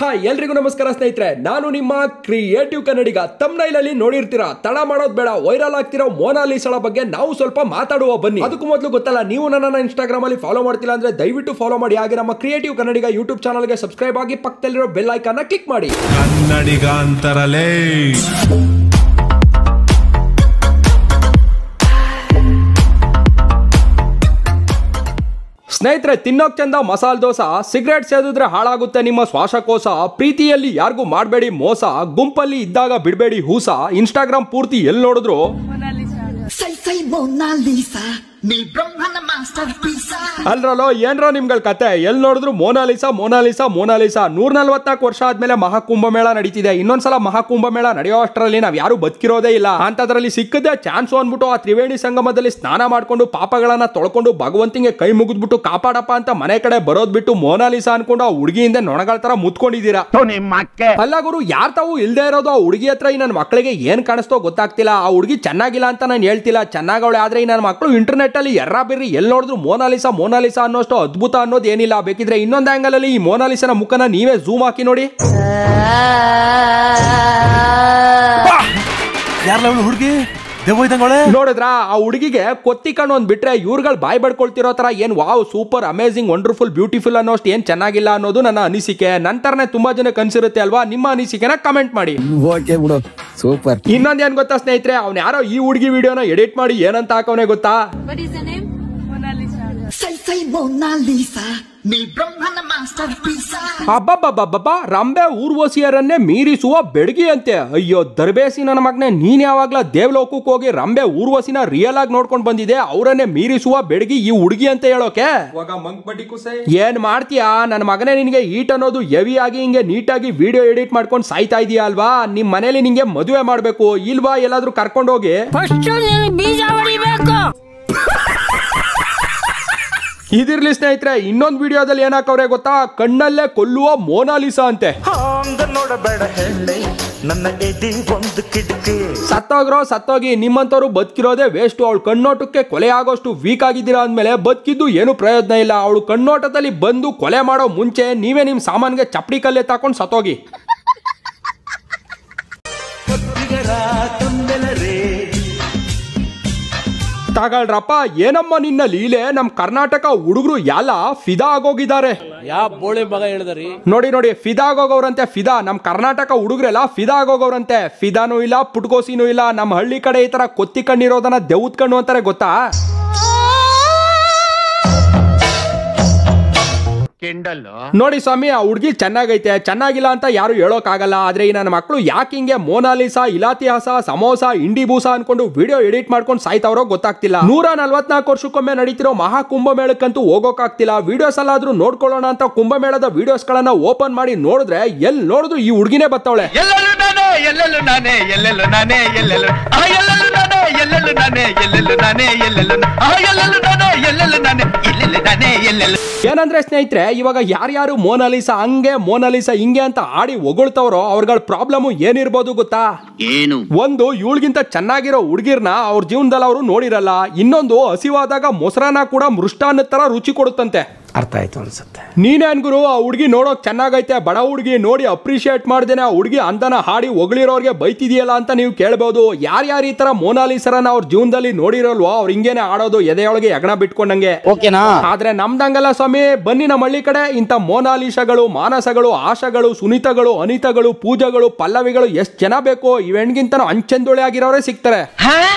Hi ಎಲ್ರಿಗೂ ನಮಸ್ಕಾರ ಸ್ನೇಹಿತರೆ, ನಾನು ನಿಮ್ಮ ಕ್ರಿಯೇಟಿವ್ ಕನ್ನಡಿಗ. ಥಂಬ್ನೈಲ್ ಅಲ್ಲಿ ನೋಡಿರ್ತೀರಾ, ತಡ ಮಾಡೋದು ಬೇಡ, ವೈರಲ್ ಆಗ್ತಿರೋ ಮೊನಾಲಿಸಾಳ ಬಗ್ಗೆ ನಾವು ಸ್ವಲ್ಪ ಮಾತಾಡುವ ಬನ್ನಿ. ಅದಕ್ಕೂ ಮೊದಲು ಗೊತ್ತಲ್ಲ, ನೀವು ನನ್ನನ್ನು ಇನ್ಸ್ಟಾಗ್ರಾಮ್ ಅಲ್ಲಿ ಫಾಲೋ ಮಾಡ್ತಿಲ್ಲ ಅಂದ್ರೆ ದಯವಿಟ್ಟು ಫಾಲೋ ಮಾಡಿ. ಹಾಗೆ ನಮ್ಮ ಕ್ರಿಯೇಟಿವ್ ಕನ್ನಡಿಗ ಯೂಟ್ಯೂಬ್ ಚಾನಲ್ಗೆ ಸಬ್ಸ್ಕ್ರೈಬ್ ಆಗಿ ಪಕ್ಕದಲ್ಲಿರೋ ಬೆಲ್ ಐಕಾನ್ ನ ಕ್ಲಿಕ್ ಮಾಡಿ. ಕನ್ನಡಿಗ ಅಂತರಲೇ ಸ್ನೇಹಿತರೆ, ತಿನ್ನೋಕ್ ಚಂದ ಮಸಾಲೆ ದೋಸೆ, ಸಿಗರೇಟ್ ಸೇದಿದ್ರೆ ಹಾಳಾಗುತ್ತೆ ನಿಮ್ಮ ಶ್ವಾಸಕೋಶ, ಪ್ರೀತಿಯಲ್ಲಿ ಯಾರಿಗೂ ಮಾಡಬೇಡಿ ಮೋಸ, ಗುಂಪಲ್ಲಿ ಇದ್ದಾಗ ಬಿಡಬೇಡಿ ಹೂಸ, ಇನ್ಸ್ಟಾಗ್ರಾಮ್ ಪೂರ್ತಿ ಎಲ್ಲಿ ನೋಡಿದ್ರು ಅಲ್ರಲ್ಲೋ ಏನ್ರೋ ನಿಮ್ಗಳ ಕತೆ, ಎಲ್ಲಿ ನೋಡಿದ್ರು ಮೊನಾಲಿಸಾ ಮೊನಾಲಿಸಾ ಮೊನಾಲಿಸಾ. 144 ವರ್ಷ ಆದ್ಮೇಲೆ ಮಹಾಕುಂಭಮೇಳ ನಡೀತಿದೆ. ಇನ್ನೊಂದ್ಸಲ ಮಹಾಕುಂಭಮೇಳ ನಡೆಯೋ ಅಷ್ಟರಲ್ಲಿ ನಾವ್ ಯಾರು ಬದುಕಿರೋದೇ ಇಲ್ಲ. ಅಂತದ್ರಲ್ಲಿ ಸಿಕ್ಕದೆ ಚಾನ್ಸ್ ಅಂದ್ಬಿಟ್ಟು ಆ ತ್ರಿವೇಣಿ ಸಂಗಮದಲ್ಲಿ ಸ್ನಾನ ಮಾಡ್ಕೊಂಡು ಪಾಪಗಳನ್ನ ತೊಳ್ಕೊಂಡು ಭಗವಂತಿಗೆ ಕೈ ಮುಗಿದ್ಬಿಟ್ಟು ಕಾಪಾಡಪ್ಪ ಅಂತ ಮನೆ ಕಡೆ ಬರೋದ್ ಬಿಟ್ಟು ಮೊನಾಲಿಸಾ ಅನ್ಕೊಂಡು ಆ ಹುಡುಗಿಯಿಂದ ನೊಣಗಳ ತರ ಮುತ್ಕೊಂಡಿದ್ದೀರಾ. ಅಲ್ಲ ಗುರು, ಯಾರ್ ತಾವು ಇಲ್ದೇ ಇರೋದು ಆ ಹುಡುಗಿ ಹತ್ರ ಈ ನನ್ನ ಮಕ್ಕಳಿಗೆ ಏನ್ ಕಾಣಿಸ್ತೋ ಗೊತ್ತಾಗ್ತಿಲ್ಲ. ಆ ಹುಡುಗಿ ಚೆನ್ನಾಗಿಲ್ಲ ಅಂತ ನಾನು ಹೇಳ್ತಿಲ್ಲ, ಚೆನ್ನಾಗವಳೆ. ಆದ್ರೆ ಈ ನನ್ನ ಮಕ್ಕಳು ಇಂಟರ್ನೆಟ್ ಅಲ್ಲಿ ಎರ್ರಾ ಬಿರ್ರಿ ಎಲ್ಲಿ ನೋಡಿದ್ರು ಮೊನಾಲಿಸಾ ಮೊನಾಲಿಸಾ ಅನ್ನೋಷ್ಟು ಅದ್ಭುತ ಅನ್ನೋದು ಏನಿಲ್ಲ. ಬೇಕಿದ್ರೆ ಇನ್ನೊಂದು ಆಂಗಲ್ ಅಲ್ಲಿ ಈ ಮೊನಾಲಿಸಾನ ಮುಖನ ನೀವೇ ಝೂಮ್ ಹಾಕಿ ನೋಡಿ. ಹುಡುಗಿ ನೋಡಿದ್ರ, ಆ ಹುಡುಗಿಗೆ ಕೊತ್ತಿ ಕಣ್ಣು ಒಂದ್ ಬಿಟ್ರೆ ಇವ್ರುಗಳು ಬಾಯ್ ಬಡ್ಕೊಳ್ತಿರೋ ತರ ಏನ್ wow super amazing wonderful beautiful ಅನ್ನೋಷ್ಟು ಏನ್ ಚೆನ್ನಾಗಿಲ್ಲ ಅನ್ನೋದು ನನ್ನ ಅನಿಸಿಕೆ. ನಂತರನೇ ತುಂಬಾ ಜನ ಕನ್ಸಿರುತ್ತೆ ಅಲ್ವಾ. ನಿಮ್ಮ ಅನಿಸಿಕೆನ ಕಮೆಂಟ್ ಮಾಡಿ. ಸೂಪರ್. ಇನ್ನೊಂದ್ ಏನ್ ಗೊತ್ತಾ ಸ್ನೇಹಿತರೆ, ಅವ್ನ ಯಾರೋ ಈ ಹುಡುಗಿ ವಿಡಿಯೋನ ಎಡಿಟ್ ಮಾಡಿ ಏನಂತ ಹಾಕವನೇ ಗೊತ್ತಾ? ಅಬ್ಬಬ್ಬಬ್ಬಬ್ಬ, ರಂಬೆ ಊರ್ವಶಿಯರನ್ನೇ ಮೀರಿಸುವ ಬೆಡಗಿ ಅಂತೆ. ಅಯ್ಯೋ ದರ್ಬೇಸಿ ನನ್ನ ಮಗನೇ, ನೀನ್ ಯಾವಾಗ್ಲ ದೇವಲೋಕಕ್ಕೆ ಹೋಗಿ ರಂಬೆ ಊರ್ವಶಿನ ರಿಯಲ್ ಆಗಿ ನೋಡ್ಕೊಂಡ್ ಬಂದಿದೆ, ಅವರನ್ನೇ ಮೀರಿಸುವ ಬೆಡಗಿ ಈ ಹುಡುಗಿ ಅಂತ ಹೇಳೋಕೆ ಏನ್ ಮಾಡ್ತೀಯಾ ನನ್ನ ಮಗನೇ? ನಿನ್ಗೆ ಈಟ್ ಅನ್ನೋದು ಹೆವಿ ಆಗಿ ಹಿಂಗೆ ನೀಟಾಗಿ ವಿಡಿಯೋ ಎಡಿಟ್ ಮಾಡ್ಕೊಂಡು ಸಾಯ್ತಾ ಇದೀಯಾ ಅಲ್ವಾ? ನಿಮ್ ಮನೇಲಿ ನಿಂಗೆ ಮದುವೆ ಮಾಡ್ಬೇಕು ಇಲ್ವಾ? ಎಲ್ಲಾದ್ರೂ ಕರ್ಕೊಂಡು ಹೋಗಿ ಇದಿರ್ಲಿ ಸ್ನೇಹಿತರೆ. ಇನ್ನೊಂದು ವಿಡಿಯೋದಲ್ಲಿ ಏನಾಕವ್ರೆ ಗೊತ್ತಾ? ಕಣ್ಣಲ್ಲೇ ಕೊಲ್ಲುವ ಮೊನಾಲಿಸಾ ಅಂತೆ. ಸತ್ತೋಗಿ ನಿಮ್ಮಂತವ್ರು ಬದುಕಿರೋದೇ ವೇಸ್ಟ್. ಅವಳು ಕಣ್ಣೋಟಕ್ಕೆ ಕೊಲೆ ಆಗೋಷ್ಟು ವೀಕ್ ಆಗಿದ್ದೀರಾ ಅಂದ್ಮೇಲೆ ಬದುಕಿದ್ದು ಏನು ಪ್ರಯೋಜನ ಇಲ್ಲ. ಅವಳು ಕಣ್ಣೋಟದಲ್ಲಿ ಬಂದು ಕೊಲೆ ಮಾಡೋ ಮುಂಚೆ ನೀವೇ ನಿಮ್ ಸಾಮಾನ್ಗೆ ಚಪ್ಪಡಿ ಕಲ್ಲೆ ತಾಕೊಂಡು ಸತ್ತೋಗಿ. ತಗೊಳ್ರಪ್ಪ, ಏನಮ್ಮ ನಿನ್ನ ಲೀಲೆ. ನಮ್ ಕರ್ನಾಟಕ ಹುಡುಗರು ಎಲ್ಲ ಫಿದಾ ಆಗೋಗಿದ್ದಾರೆ. ನೋಡಿ ಫಿದಾ ಆಗೋಗವ್ರಂತೆ. ಫಿದಾ ನಮ್ ಕರ್ನಾಟಕ ಹುಡುಗರೆಲ್ಲ ಫಿದಾ ಆಗೋಗವ್ರಂತೆ. ಫಿದಾನೂ ಇಲ್ಲ, ಪುಟ್ಕೋಸಿನೂ ಇಲ್ಲ. ನಮ್ಮ ಹಳ್ಳಿ ಕಡೆ ಈ ತರ ಕೊತ್ತಿ ಕಣ್ಣಿರೋದನ್ನ ದೆವ್ವದ ಕಣ್ಣು ಅಂತಾರೆ ಗೊತ್ತಾ? ನೋಡಿ ಸ್ವಾಮಿ, ಆ ಹುಡುಗಿ ಚೆನ್ನಾಗೈತೆ, ಚೆನ್ನಾಗಿಲ್ಲ ಅಂತ ಯಾರು ಹೇಳೋಕ್ ಆಗಲ್ಲ. ಆದ್ರೆ ಈ ನನ್ನ ಮಕ್ಕಳು ಯಾಕೆ ಹಿಂಗೆ ಮೊನಾಲಿಸಾ, ಇಲಾತಿಹಾಸ, ಸಮೋಸ, ಇಂಡಿ ಬೂಸ ಅನ್ಕೊಂಡು ವಿಡಿಯೋ ಎಡಿಟ್ ಮಾಡ್ಕೊಂಡು ಸಾಯ್ತಾವ್ರೋ ಗೊತ್ತಾಗ್ತಿಲ್ಲ. 144 ವರ್ಷಕ್ಕೊಮ್ಮೆ ನಡೀತಿರೋ ಮಹಾಕುಂಭಮೇಳಕ್ಕಂತೂ ಹೋಗೋಕಾಗ್ತಿಲ್ಲ. ವಿಡಿಯೋಸ್ ಅಲ್ಲಾದ್ರೂ ನೋಡ್ಕೊಳ್ಳೋಣ ಅಂತ ಕುಂಭಮೇಳದ ವಿಡಿಯೋಸ್ ಗಳನ್ನ ಓಪನ್ ಮಾಡಿ ನೋಡಿದ್ರೆ ಎಲ್ಲಿ ನೋಡಿದ್ರು ಈ ಹುಡುಗಿನೇ ಬತ್ತವಳೆ. ಏನಂದ್ರೆ ಸ್ನೇಹಿತರೆ, ಇವಾಗ ಯಾರ್ಯಾರು ಮೊನಾಲಿಸಾ ಹಂಗೆ ಮೊನಾಲಿಸಾ ಹಿಂಗೆ ಅಂತ ಆಡಿ ಹೊಗಳ್ತವ್ರೋ ಅವ್ರಗಳ ಪ್ರಾಬ್ಲಮ್ ಏನಿರ್ಬೋದು ಗೊತ್ತಾ? ಏನು? ಒಂದು, ಇವಳಿಗಿಂತ ಚೆನ್ನಾಗಿರೋ ಹುಡುಗಿರ್ನ ಅವ್ರ ಜೀವನದಲ್ಲಿ ಅವರು ನೋಡಿರಲ್ಲ. ಇನ್ನೊಂದು, ಹಸಿವಾದಾಗ ಮೊಸರನ್ನ ಕೂಡ ಮೃಷ್ಟಾನ್ನ ತರ ರುಚಿ ಕೊಡುತ್ತಂತೆ. ಅರ್ಥ ಆಯ್ತು ಅನ್ಸುತ್ತೆ. ನೀನೇನ್ ಗುರು, ಆ ಹುಡುಗಿ ನೋಡೋಕ್ ಚೆನ್ನಾಗೈತೆ, ಬಡ ಹುಡುಗಿ ನೋಡಿ ಅಪ್ರಿಶಿಯೇಟ್ ಮಾಡ್ದೇನೆ ಆ ಹುಡುಗಿ ಅಂತನ ಹಾಡಿ ಹೊಗಳಿರೋರ್ಗೆ ಬೈತಿದೆಯಲ್ಲ ಅಂತ ನೀವು ಕೇಳ್ಬೋದು. ಯಾರ್ಯಾರು ಈ ತರ ಮೊನಾಲಿಸಾರನ್ನ ಅವ್ರ ಜೀವನದಲ್ಲಿ ನೋಡಿರಲ್ವೋ ಅವ್ರು ಹಿಂಗೇನೆ ಆಡೋದು ಎದೆಯೊಳಗೆ ಯಗಣ ಬಿಟ್ಕೊಂಡಂಗೆ. ಓಕೆನಾ? ಆದ್ರೆ ನಮ್ದಂಗಲ್ಲ ಸ್ವಾಮಿ. ಬನ್ನಿ ನಮ್ಮ ಹಳ್ಳಿ ಕಡೆ ಇಂಥ ಮೊನಾಲಿಸಾಗಳು, ಮಾನಸಗಳು, ಆಶಗಳು, ಸುನೀತಗಳು, ಅನಿತಗಳು, ಪೂಜೆಗಳು, ಪಲ್ಲವಿಗಳು ಎಷ್ಟ್ ಜನ ಬೇಕು. ಇವೆಣ್ಗಿಂತನೂ ಅಂಚೆಂದೊಳೆ ಆಗಿರೋರೇ ಸಿಗ್ತಾರೆ.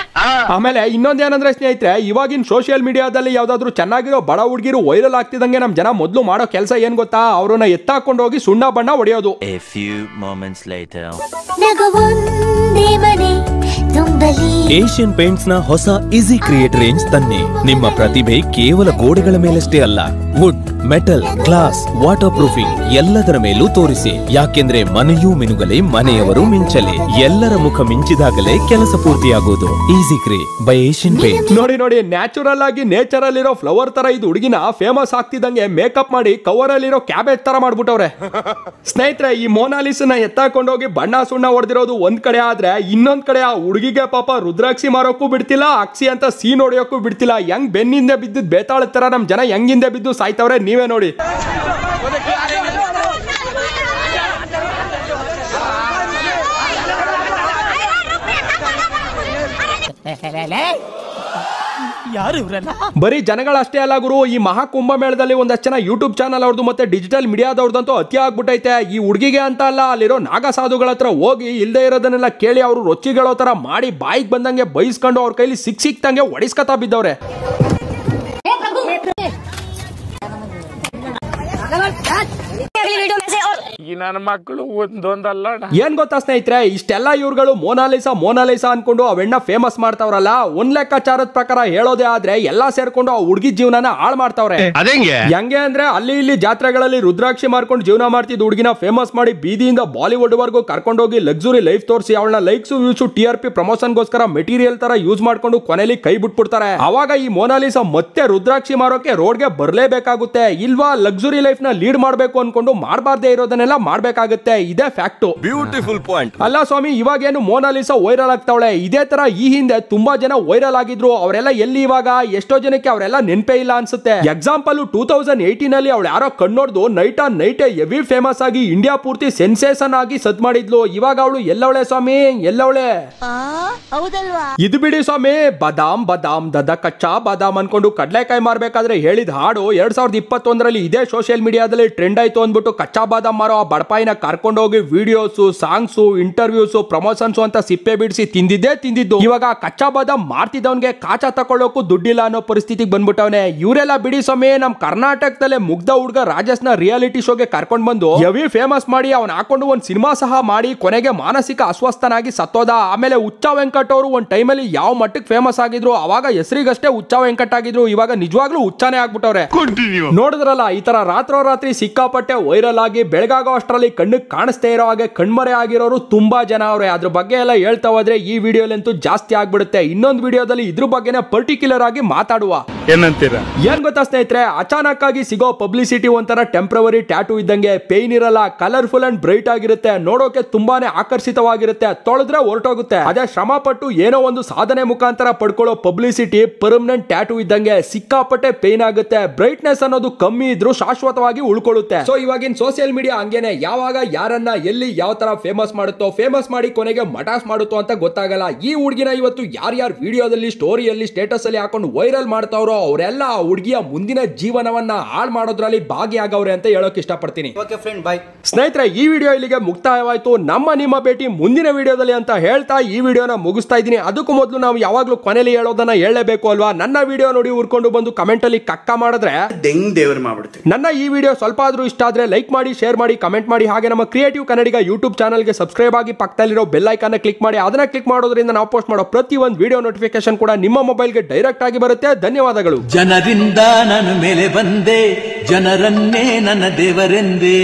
ಆಮೇಲೆ ಇನ್ನೊಂದೇನಂದ್ರೆ ಸ್ನೇಹಿತರೆ, ಇವಾಗಿನ ಸೋಷಿಯಲ್ ಮೀಡಿಯಾದಲ್ಲಿ ಯಾವ್ದಾದ್ರು ಚೆನ್ನಾಗಿರೋ ಬಡ ಹುಡುಗಿರು ವೈರಲ್ ಆಗ್ತಿದಂಗೆ ನಮ್ ಜನ ಮೊದಲು ಮಾಡೋ ಕೆಲಸ ಏನ್ ಗೊತ್ತಾ? ಅವ್ರನ್ನ ಎತ್ತಾಕೊಂಡು ಹೋಗಿ ಸುಣ್ಣ ಬಣ್ಣ ಹೊಡೆಯೋದು. ಏಷ್ಯನ್ ಪೇಂಟ್ಸ್ ನ ಹೊಸ ಈಸಿ ಕ್ರಿಯೇಟ್ ರೇಂಜ್ ತನ್ನಿ. ನಿಮ್ಮ ಪ್ರತಿಭೆ ಕೇವಲ ಗೋಡೆಗಳ ಮೇಲಷ್ಟೇ ಅಲ್ಲ, wood, metal, glass, water proofing ಎಲ್ಲದರ ಮೇಲೂ ತೋರಿಸಿ. ಯಾಕೆಂದ್ರೆ ಮನೆಯೂ ಮಿನುಗಲಿ, ಮನೆಯವರು ಮಿಂಚಲಿ. ಎಲ್ಲರ ಮುಖ ಮಿಂಚಿದಾಗಲೇ ಕೆಲಸ ಪೂರ್ತಿಯಾಗುವುದು. ಈಸಿ ಕ್ರೇ ಬೈ ಏಷ್ಯನ್ ಪೇಂಟ್. ನೋಡಿ ನ್ಯಾಚುರಲ್ ಆಗಿ ನೇಚರ್ ಅಲ್ಲಿರೋ ಫ್ಲವರ್ ತರ ಇದು ಹುಡುಗಿನ ಫೇಮಸ್ ಆಗ್ತಿದಂಗೆ ಮೇಕಪ್ ಮಾಡಿ ಕವರ್ ಅಲ್ಲಿರೋ ಕ್ಯಾಬೇಜ್ ತರ ಮಾಡ್ಬಿಟ್ಟವ್ರೆ. ಸ್ನೇಹಿತರೆ, ಈ ಮೊನಾಲಿಸನ ಎತ್ತಾಕೊಂಡೋಗಿ ಬಣ್ಣ ಸುಣ್ಣ ಹೊಡೆದಿರೋದು ಒಂದ್ ಕಡೆ ಆದ್ರೆ, ಇನ್ನೊಂದ್ ಕಡೆ ಆ ಹುಡುಗಿಗೆ ಪಾಪ ರುದ್ರಾಕ್ಷಿ ಮಾರೋಕ್ಕೂ ಬಿಡ್ತಿಲ್ಲ, ಅಕ್ಷಿ ಅಂತ ಸೀನ್ ಹೊಡೆಯೋಕ್ಕೂ ಬಿಡ್ತಿಲ್ಲ. ಹೆಂಗ್ ಬೆನ್ನಿಂದ ಬಿದ್ದಿದ್ ಬೇತಾಳ ತರ ನಮ್ ಜನ ಹೆಂಗಿಂದ ಬಿದ್ದು ಸಾಯ್ತವ್ರೆ ನೀವೇ ನೋಡಿ. ಯಾರು ಇವರೆಲ್ಲ? ಬರೀ ಜನಗಳಷ್ಟೇ ಅಲ್ಲ ಗುರು, ಈ ಮಹಾಕುಂಭ ಮೇಳದಲ್ಲಿ ಒಂದಷ್ಟು ಜನ ಯೂಟ್ಯೂಬ್ ಚಾನಲ್ ಅವ್ರದ್ದು ಮತ್ತೆ ಡಿಜಿಟಲ್ ಮೀಡಿಯಾದವ್ರದಂತೂ ಅತಿ ಆಗ್ಬಿಟ್ಟೈತೆ. ಈ ಹುಡುಗಿಗೆ ಅಂತ ಅಲ್ಲ, ಅಲ್ಲಿರೋ ನಾಗ ಸಾಧುಗಳ ಹತ್ರ ಹೋಗಿ ಇಲ್ದೇ ಇರೋದನ್ನೆಲ್ಲ ಕೇಳಿ ಅವರು ರೊಚ್ಚಿಗಳೋ ತರ ಮಾಡಿ ಬಾಯಿಗೆ ಬಂದಂಗೆ ಬೈಸ್ಕೊಂಡು ಅವ್ರ ಕೈಲಿ ಸಿಕ್ತಂಗೆ ಹೊಡಿಸ್ಕತಾ ಬಿದ್ದವ್ರೆ. ನನ್ನ ಮಕ್ಕಳು ಒಂದೊಂದಲ್ಲ. ಏನ್ ಗೊತ್ತಾ ಸ್ನೇಹಿತರೆ, ಇಷ್ಟೆಲ್ಲ ಇವ್ರುಗಳು ಮೋನಾಲಿಸಾ ಅನ್ಕೊಂಡು ಅವೆಣ್ಣ ಫೇಮಸ್ ಮಾಡ್ತಾವ್ರಲ್ಲ, ಒಂದ್ ಲೆಕ್ಕಾಚಾರದ ಪ್ರಕಾರ ಹೇಳೋದೇ ಆದ್ರೆ ಎಲ್ಲಾ ಸೇರ್ಕೊಂಡು ಆ ಹುಡುಗಿ ಜೀವನನ ಹಾಳು ಮಾಡ್ತಾವ್ರೆ. ಹೆಂಗೆ ಅಂದ್ರೆ ಅಲ್ಲಿ ಇಲ್ಲಿ ಜಾತ್ರೆಗಳಲ್ಲಿ ರುದ್ರಾಕ್ಷಿ ಮಾರ್ಕೊಂಡು ಜೀವನ ಮಾಡ್ತಿದ್ ಹುಡುಗಿನ ಫೇಮಸ್ ಮಾಡಿ ಬೀದಿಯಿಂದ ಬಾಲಿವುಡ್ ವರ್ಗೂ ಕರ್ಕೊಂಡೋಗಿ ಲಕ್ಸುರಿ ಲೈಫ್ ತೋರಿಸಿ ಅವಳನ್ನ ಲೈಕ್ಸ್ ವ್ಯೂಸ್ TRP ಪ್ರಮೋಷನ್ಗೋಸ್ಕರ ಮೆಟೀರಿಯಲ್ ತರ ಯೂಸ್ ಮಾಡ್ಕೊಂಡು ಕೊನೆಯಲ್ಲಿ ಕೈ ಬಿಟ್ಬಿಡ್ತಾರೆ. ಅವಾಗ ಈ ಮೋನಾಲಿಸಾ ಮತ್ತೆ ರುದ್ರಾಕ್ಷಿ ಮಾರೋಕೆ ರೋಡ್ಗೆ ಬರ್ಲೇಬೇಕಾಗುತ್ತೆ. ಇಲ್ವಾ ಲಕ್ಸುರಿ ಲೈಫ್ ನ ಲೀಡ್ ಮಾಡ್ಬೇಕು ಅನ್ಕೊಂಡು ಮಾಡಬಾರ್ದೇ ಇರೋದನ್ನೆಲ್ಲ ಮಾಡ್ಬೇಕಾಗುತ್ತೆ. ಇದೇ ಫ್ಯಾಕ್ಟ್. Beautiful point. ಅಲ್ಲ ಸ್ವಾಮಿ, ಇವಾಗೇನು ಮೋನಾಲಿಸಾ ವೈರಲ್ ಆಗ್ತಾವಳೆ. ಇದೇ ತರ ಈ ಹಿಂದೆ ತುಂಬಾ ಜನ ವೈರಲ್ ಆಗಿದ್ರು. ಅವರೆಲ್ಲ ಎಲ್ಲಿ ಇವಾಗ? ಎಷ್ಟೋ ಜನಕ್ಕೆ ಅವರೆಲ್ಲ ನೆನಪೇ ಇಲ್ಲ ಅನ್ಸುತ್ತೆ. ಎಕ್ಸಾಂಪಲ್ 2018 ಅಲ್ಲಿ ಅವಳು ಯಾರೋ ಕಣ್ಣೋಡ್ದು night on night heavy famous ಆಗಿ ಇಂಡಿಯಾ ಪೂರ್ತಿ ಸೆನ್ಸೇಷನ್ ಆಗಿ ಸದ್ ಮಾಡಿದ್ಲು. ಇವಾಗ ಅವಳು ಎಲ್ಲವಳೆ ಸ್ವಾಮಿ, ಎಲ್ಲವಳೆ? ಇದು ಬಿಡಿ ಸ್ವಾಮಿ, ಬಾದಾಮ್ ಬಾದಾಮ್ ದದ ಕಚ್ಚಾ ಬಾದಾಮ್ ಅನ್ಕೊಂಡು ಕಡ್ಲೆಕಾಯಿ ಮಾರ್ಬೇಕಾದ್ರೆ ಹೇಳಿದ ಹಾಡು 2021ರಲ್ಲಿ ಇದೇ ಸೋಷಿಯಲ್ ಮೀಡಿಯಾದಲ್ಲಿ ಟ್ರೆಂಡ್ ಆಯ್ತು ಅಂದ್ಬಿಟ್ಟು ಕಚ್ಚಾ ಬಾದಾಮ್ ಮಾರೋ ಆ ಬಡಪಾಯಿನ ಕರ್ಕೊಂಡೋಗಿ ವಿಡಿಯೋಸ್, ಸಾಂಗ್ಸ್, ಇಂಟರ್ವ್ಯೂಸ್, ಪ್ರಮೋಷನ್ಸ್ ಅಂತ ಸಿಪ್ಪೆ ಬಿಡಿಸಿ ತಿಂದಿದ್ದು. ಇವಾಗ ಕಚ್ಚಾ ಬಾದಾಮ್ ಮಾರ್ತಿದ್ದವನ್ಗೆ ಕಾಚಾ ತಕೊಳ್ಳೋಕು ದುಡ್ಡಿಲ್ಲ ಅನ್ನೋ ಪರಿಸ್ಥಿತಿಗೆ ಬಂದ್ಬಿಟ್ಟವನೆ. ಇವರೆಲ್ಲ ಬಿಡಿ ಸ್ವಾಮಿ, ನಮ್ ಕರ್ನಾಟಕದಲ್ಲೇ ಮುಗ್ಧ ಹುಡುಗ ರಾಜಸ್ನ ರಿಯಾಲಿಟಿ ಶೋಗೆ ಕರ್ಕೊಂಡ್ ಬಂದು ಹೆವಿ ಫೇಮಸ್ ಮಾಡಿ ಅವನ್ ಹಾಕೊಂಡು ಒಂದ್ ಸಿನಿಮಾ ಸಹ ಮಾಡಿ ಕೊನೆಗೆ ಮಾನಸಿಕ ಅಸ್ವಸ್ಥನಾಗಿ ಸತ್ತೋದ. ಆಮೇಲೆ ಹುಚ್ಚ ವೆಂಕಟ್ ಅವರು ಒಂದ್ ಟೈಮಲ್ಲಿ ಯಾವ ಮಟ್ಟಕ್ಕೆ ಫೇಮಸ್ ಆಗಿದ್ರು, ಅವಾಗ ಹೆಸರಿಗಷ್ಟೇ ಹುಚ್ಚ ವೆಂಕಟ್ ಆಗಿದ್ರು. ಇವಾಗ ನಿಜವಾಗ್ಲೂ ಹುಚ್ಚಾನೇ ಆಗ್ಬಿಟ್ಟವ್ರೆ. ನೋಡಿದ್ರಲ್ಲ, ಈ ತರ ರಾತ್ರೋರಾತ್ರಿ ಸಿಕ್ಕಾಪಟ್ಟೆ ವೈರಲ್ ಆಗಿ ಬೆಳಗಾಗೋ ಅಷ್ಟರಲ್ಲಿ ಕಣ್ಣಿಗೆ ಕಾಣಿಸ್ತೇ ಇರೋ ಹಾಗೆ ಕಣ್ಮರೆ ಆಗಿರೋರು ತುಂಬಾ ಜನ ಅವ್ರೆ. ಅದ್ರ ಬಗ್ಗೆ ಎಲ್ಲ ಹೇಳ್ತಾ ಹೋದ್ರೆ ಈ ವಿಡಿಯೋಲಂತೂ ಜಾಸ್ತಿ ಆಗ್ಬಿಡುತ್ತೆ. ಇನ್ನೊಂದು ವಿಡಿಯೋದಲ್ಲಿ ಇದ್ರ ಬಗ್ಗೆನೇ ಪರ್ಟಿಕ್ಯುಲರ್ ಆಗಿ ಮಾತಾಡುವ. ಏನಂತೀರಾ? ಏನ್ ಗೊತ್ತಾ ಸ್ನೇಹಿತರೆ, ಅಚಾನಕ್ ಆಗಿ ಸಿಗೋ ಪಬ್ಲಿಸಿಟಿ ಒಂಥರ ಟೆಂಪ್ರವರಿ ಟ್ಯಾಟೂ ಇದ್ದಂಗೆ. ಪೇನ್ ಇರಲ್ಲ, ಕಲರ್ಫುಲ್ ಅಂಡ್ ಬ್ರೈಟ್ ಆಗಿರುತ್ತೆ, ನೋಡೋಕೆ ತುಂಬಾನೇ ಆಕರ್ಷಿತವಾಗಿರುತ್ತೆ, ತೊಳೆದ್ರೆ ಹೊರಟೋಗುತ್ತೆ. ಅದೇ ಶ್ರಮ ಪಟ್ಟು ಏನೋ ಒಂದು ಸಾಧನೆ ಮುಖಾಂತರ ಪಡ್ಕೊಳ್ಳೋ ಪಬ್ಲಿಸಿಟಿ ಪರ್ಮನೆಂಟ್ ಟ್ಯಾಟೂ ಇದ್ದಂಗೆ. ಸಿಕ್ಕಾಪಟ್ಟೆ ಪೇನ್ ಆಗುತ್ತೆ. ಬ್ರೈಟ್ನೆಸ್ ಅನ್ನೋದು ಕಮ್ಮಿ ಇದ್ರೂ ಶಾಶ್ವತವಾಗಿ ಉಳ್ಕೊಳ್ಳುತ್ತೆ. ಸೊ ಇವಾಗಿನ ಸೋಷಿಯಲ್ ಮೀಡಿಯಾ ಹಂಗೇನೆ, ಯಾವಾಗ ಯಾರನ್ನ ಎಲ್ಲಿ ಯಾವ ತರ ಫೇಮಸ್ ಮಾಡುತ್ತೋ, ಫೇಮಸ್ ಮಾಡಿ ಕೊನೆಗೆ ಮಟಾಸ್ ಮಾಡುತ್ತೋ ಅಂತ ಗೊತ್ತಾಗಲ್ಲ. ಈ ಹುಡುಗಿನ ಇವತ್ತು ಯಾರ್ಯಾರು ವಿಡಿಯೋದಲ್ಲಿ, ಸ್ಟೋರಿಯಲ್ಲಿ, ಸ್ಟೇಟಸ್ ಅಲ್ಲಿ ಹಾಕೊಂಡು ವೈರಲ್ ಮಾಡ್ತಾವ್ರೋ ಅವರೆಲ್ಲ ಆ ಹುಡುಗಿಯ ಮುಂದಿನ ಜೀವನವನ್ನ ಹಾಳು ಮಾಡೋದ್ರಲ್ಲಿ ಭಾಗಿಯಾಗವ್ರೆ ಅಂತ ಹೇಳೋಕೆ ಇಷ್ಟಪಡ್ತೀನಿ. ಸ್ನೇಹಿತರೆ, ಈ ವಿಡಿಯೋ ಇಲ್ಲಿಗೆ ಮುಕ್ತಾಯವಾಯ್ತು. ನಿಮ್ಮ ಭೇಟಿ ಮುಂದಿನ ವಿಡಿಯೋದಲ್ಲಿ ಅಂತ ಹೇಳ್ತಾ ಈ ವಿಡಿಯೋನ ಮುಗಿಸ್ತಾ ಇದ್ದೀನಿ. ಅದಕ್ಕೂ ಮೊದಲು ನಾವು ಯಾವಾಗ್ಲೂ ಕೊನೆಯಲ್ಲಿ ಹೇಳೋದನ್ನ ಹೇಳಲೇಬೇಕು ಅಲ್ವಾ? ನನ್ನ ವಿಡಿಯೋ ನೋಡಿ ಉರ್ಕೊಂಡು ಬಂದು ಕಮೆಂಟ್ ಅಲ್ಲಿ ಕಕ್ಕ ಮಾಡಿದ್ರೆ ನನ್ನ ಈ ವಿಡಿಯೋ ಸ್ವಲ್ಪ ಆದ್ರೂ ಇಷ್ಟ ಆದ್ರೆ ಲೈಕ್ ಮಾಡಿ, ಶೇರ್ ಮಾಡಿ, ಕಮೆಂಟ್ ಮಾಡಿ. ಹಾಗೆ ನಮ್ಮ ಕ್ರಿಯೇಟಿವ್ ಕನ್ನಡಿಗ ಯೂಟ್ಯೂಬ್ ಚಾನಲ್ಗೆ ಸಬ್ಸ್ಕ್ರೈಬ್ ಆಗಿ ಪಕ್ಕದಲ್ಲಿರೋ ಬೆಲ್ ಐಕಾನ್ ಕ್ಲಿಕ್ ಮಾಡಿ. ಅದನ್ನ ಕ್ಲಿಕ್ ಮಾಡೋದ್ರಿಂದ ನಾವು ಪೋಸ್ಟ್ ಮಾಡೋ ಪ್ರತಿ ಒಂದು ವಿಡಿಯೋ ನೋಟಿಫಿಕೇಶನ್ ಕೂಡ ನಿಮ್ಮ ಮೊಬೈಲ್ಗೆ ಡೈರೆಕ್ಟ್ ಆಗಿ ಬರುತ್ತೆ. ಧನ್ಯವಾದಗಳು. ಜನರಿಂದ ನಾನು ಮೇಲೆ ಬಂದೆ, ಜನರನ್ನೇ ನನ್ನ ದೇವರೆಂದೇ.